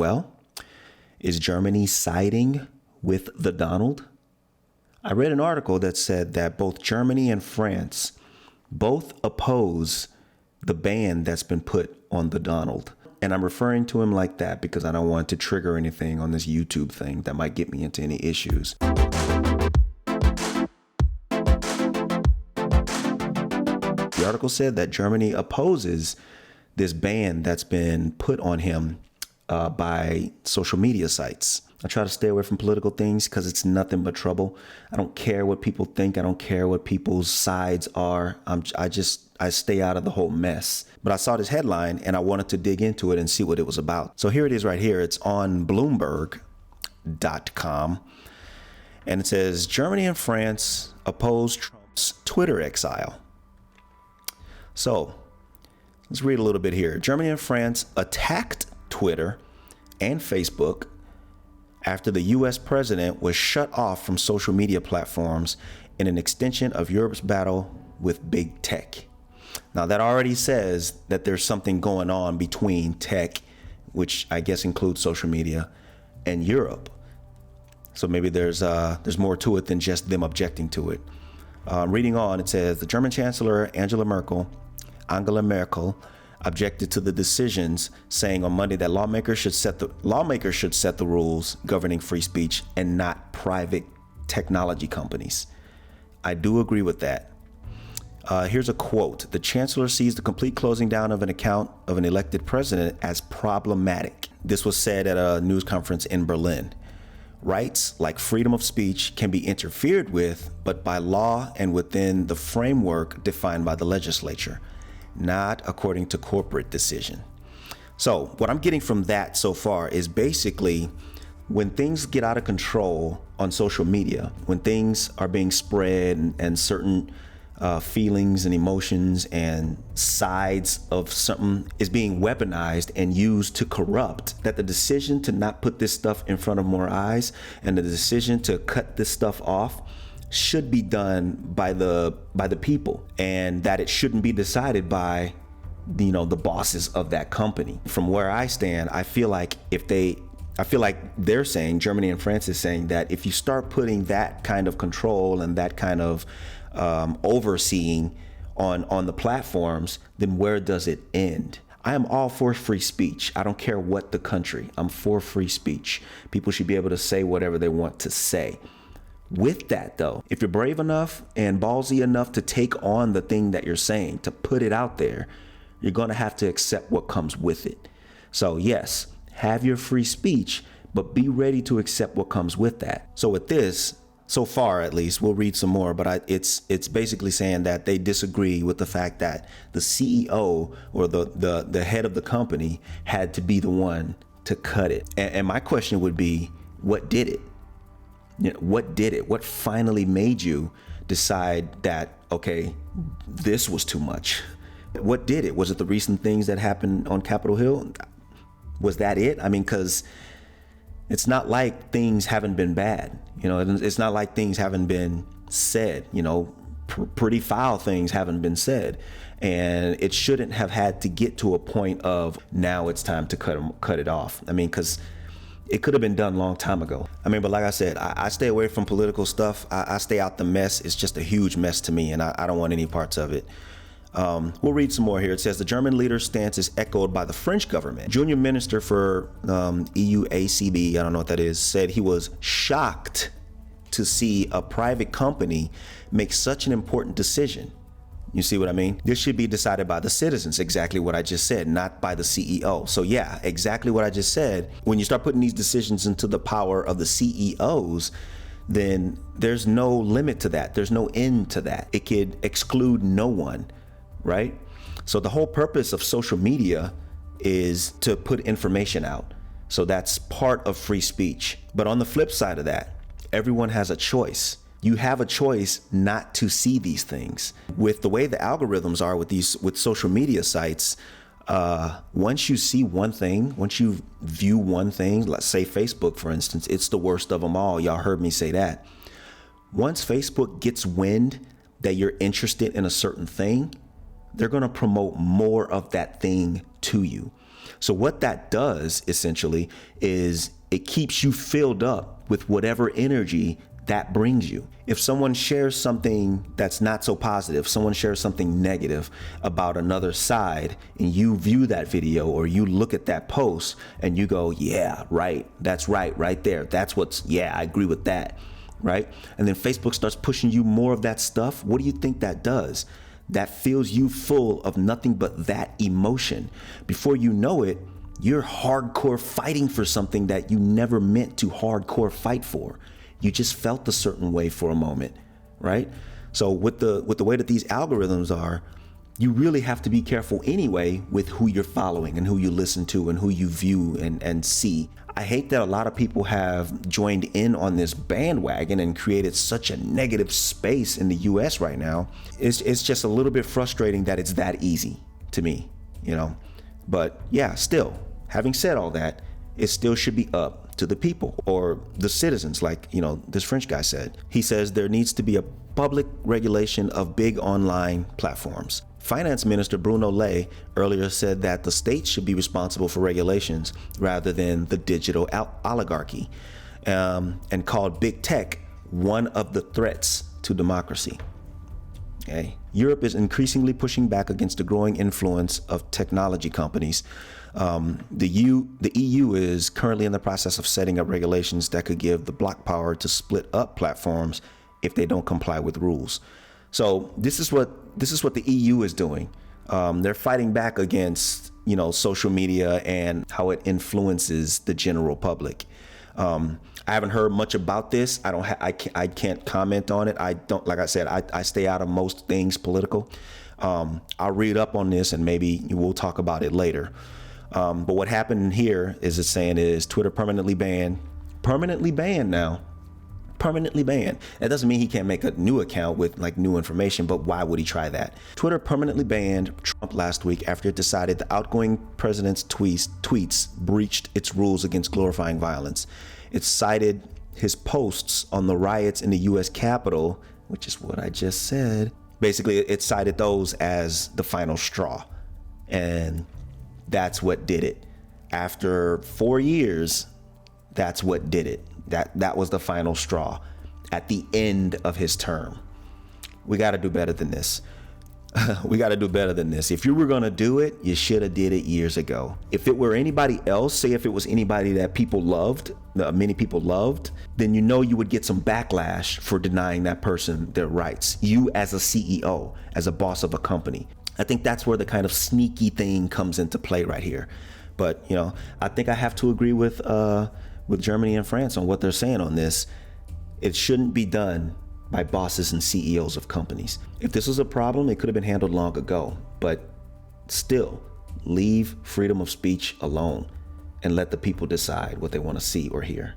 Well, is Germany siding with the Donald? I read an article that said that both Germany and France both oppose the ban that's been put on the Donald. And I'm referring to him like that because I don't want to trigger anything on this YouTube thing that might get me into any issues. The article said that Germany opposes this ban that's been put on him by social media sites. I try to stay away from political things because it's nothing but trouble. I don't care what people think. I don't care what people's sides are. I stay out of the whole mess. But I saw this headline and I wanted to dig into it and see what it was about. So here it is right here. It's on Bloomberg.com. And it says, Germany and France oppose Trump's Twitter exile. So let's read a little bit here. Germany and France attacked Twitter and Facebook after the U.S. president was shut off from social media platforms in an extension of Europe's battle with big tech. Now, that already says that there's something going on between tech, which I guess includes social media, and Europe. So maybe there's more to it than just them objecting to it. Reading on, it says the German Chancellor Angela Merkel objected to the decisions, saying on Monday that lawmakers should set the rules governing free speech and not private technology companies. I do agree with that. Here's a quote. The chancellor sees the complete closing down of an account of an elected president as problematic. This was said at a news conference in Berlin. Rights like freedom of speech can be interfered with, but by law and within the framework defined by the legislature, not according to corporate decision. So what I'm getting from that so far is basically when things get out of control on social media, when things are being spread and certain feelings and emotions and sides of something is being weaponized and used to corrupt, that the decision to not put this stuff in front of more eyes and the decision to cut this stuff off should be done by the people, and that it shouldn't be decided by the bosses of that company. From where I stand, I feel like they're saying, Germany and France is saying, that if you start putting that kind of control and that kind of overseeing on the platforms, then where does it end? I am all for free speech. I don't care what the country. I'm for free speech. People should be able to say whatever they want to say. With that, though, if you're brave enough and ballsy enough to take on the thing that you're saying, to put it out there, you're going to have to accept what comes with it. So yes, have your free speech, but be ready to accept what comes with that. So with this, so far at least, we'll read some more, but it's basically saying that they disagree with the fact that the CEO or the head of the company had to be the one to cut it. And my question would be, what did it? What did it? What finally made you decide that, okay, this was too much? What did it? Was it the recent things that happened on Capitol Hill? Was that it? I mean, because it's not like things haven't been bad. It's not like things haven't been said. Pretty foul things haven't been said. And it shouldn't have had to get to a point of now it's time to cut it off. I mean, because it could have been done a long time ago. I mean, but like I said, I stay away from political stuff. I stay out the mess. It's just a huge mess to me, and I don't want any parts of it. We'll read some more here. It says the German leader's stance is echoed by the French government. Junior Minister for EUACB, I don't know what that is, said he was shocked to see a private company make such an important decision. You see what I mean? This should be decided by the citizens, exactly what I just said, not by the CEO. So yeah, exactly what I just said. When you start putting these decisions into the power of the CEOs, then there's no limit to that. There's no end to that. It could exclude no one, right? So the whole purpose of social media is to put information out. So that's part of free speech. But on the flip side of that, everyone has a choice. You have a choice not to see these things. With the way the algorithms are with social media sites, once you see one thing, once you view one thing, let's say Facebook, for instance, it's the worst of them all. Y'all heard me say that. Once Facebook gets wind that you're interested in a certain thing, they're going to promote more of that thing to you. So what that does essentially is it keeps you filled up with whatever energy that brings you. If someone shares something that's not so positive, someone shares something negative about another side, and you view that video or you look at that post and you go, yeah, right, that's right there. That's yeah, I agree with that, right? And then Facebook starts pushing you more of that stuff. What do you think that does? That fills you full of nothing but that emotion. Before you know it, you're hardcore fighting for something that you never meant to hardcore fight for. You just felt a certain way for a moment, right? So with the way that these algorithms are, you really have to be careful anyway with who you're following and who you listen to and who you view and see. I hate that a lot of people have joined in on this bandwagon and created such a negative space in the US right now. It's just a little bit frustrating that it's that easy to me, you know? But yeah, still, having said all that, it still should be up to the people or the citizens, like, you know, this French guy said. He says there needs to be a public regulation of big online platforms. Finance Minister Bruno Le earlier said that the state should be responsible for regulations rather than the digital oligarchy, and called big tech one of the threats to democracy. Okay. Europe is increasingly pushing back against the growing influence of technology companies. The EU is currently in the process of setting up regulations that could give the bloc power to split up platforms if they don't comply with rules. So this is what the EU is doing. They're fighting back against, you know, social media and how it influences the general public. I haven't heard much about this. I can't comment on it. I don't, like I said, I stay out of most things political. I'll read up on this and maybe we'll talk about it later. But what happened here is Twitter permanently banned now. Permanently banned. That doesn't mean he can't make a new account with like new information, but why would he try that? Twitter permanently banned Trump last week after it decided the outgoing president's tweets breached its rules against glorifying violence. It cited his posts on the riots in the US Capitol, which is what I just said. Basically, it cited those as the final straw. And that's what did it. After 4 years, that's what did it. That was the final straw at the end of his term. We got to do better than this. We got to do better than this. If you were going to do it, you should have did it years ago. If it were anybody else, say if it was anybody that people loved, many people loved, then you know you would get some backlash for denying that person their rights. You as a CEO, as a boss of a company. I think that's where the kind of sneaky thing comes into play right here. But, you know, I think I have to agree with Germany and France on what they're saying on this. It shouldn't be done by bosses and CEOs of companies. If this was a problem, it could have been handled long ago. But still, leave freedom of speech alone and let the people decide what they want to see or hear.